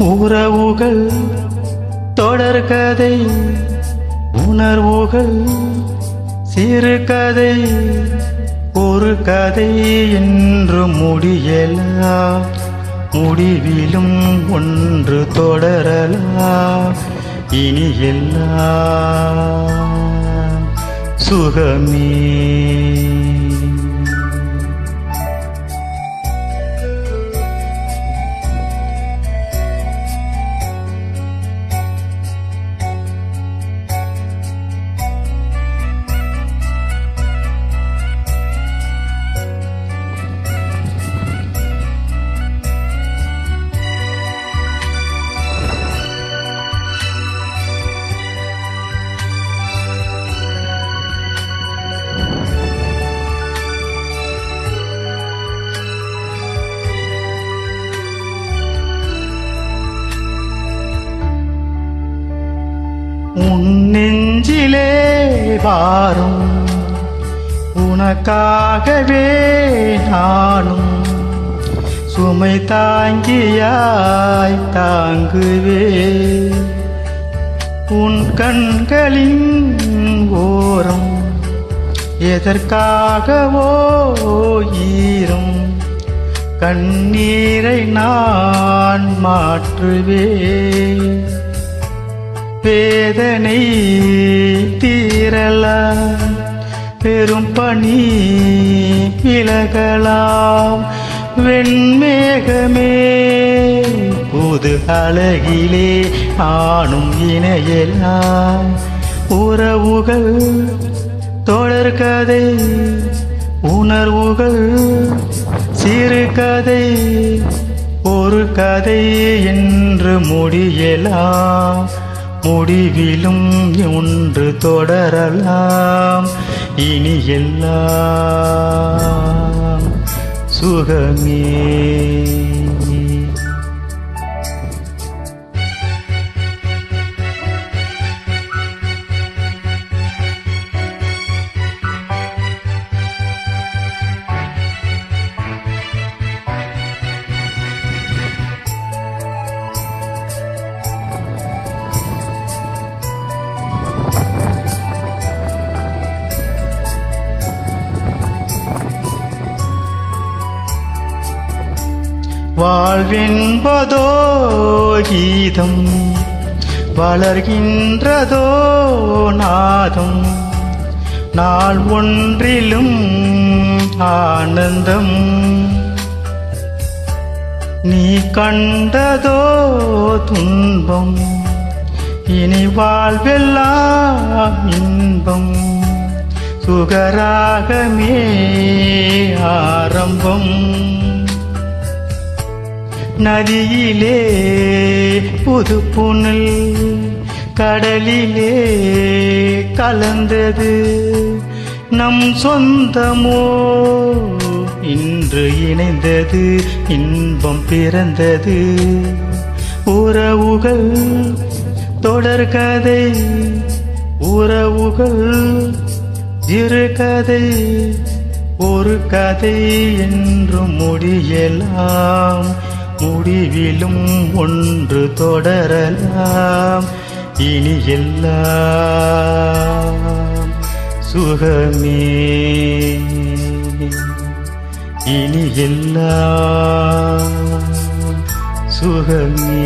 உறவுகள் தொடர்கதை, உணர்வுகள் சிறுகதை, ஒரு கதை என்று முடியலாம், முடிவிலும் ஒன்று தொடரலாம். இனி எல்லாம் சுகமே. உன் நெஞ்சிலே வாரும் உனக்காகவே நானும் சுமை தாங்கியாய் தாங்குவே. உன் கண்களின் ஓரம் எதற்காகவோ ஈரம், கண்ணீரை நான் மாற்றுவேன். வேதனை தீரலாம், பெரும் பணி விலகலாம். வெண்மேகமே புது அழகிலே ஆணும் இணையலாம். உறவுகள் தொடர்கதை, உணர்வுகள் சிறுகதை, ஒரு கதை என்று முடியலாம், முடிவிலும் ஒன்று தொடரலாம். இனி எல்லாம் சுகமே. வாழ்வென்பதோ கீதம், வளர்கின்றதோ நாதம், நாள் ஒன்றிலும் ஆனந்தம். நீ கண்டதோ துன்பம், இனி வாழ்வெல்லாம் இன்பம். சுகராகமே ஆரம்பம். நதியிலே புது புனல், கடலிலே கலந்தது. நம் சொந்தமோ இன்று இணைந்தது, இன்பம் பிறந்தது. உறவுகள் தொடர்கதை, உறவுகள் சிறுகதை, ஒரு கதை என்று முடியலாம், முடிவிலும் ஒன்று தொடரலாம். இனி எல்லாம் சுகமே. இனி எல்லாம் சுகமே.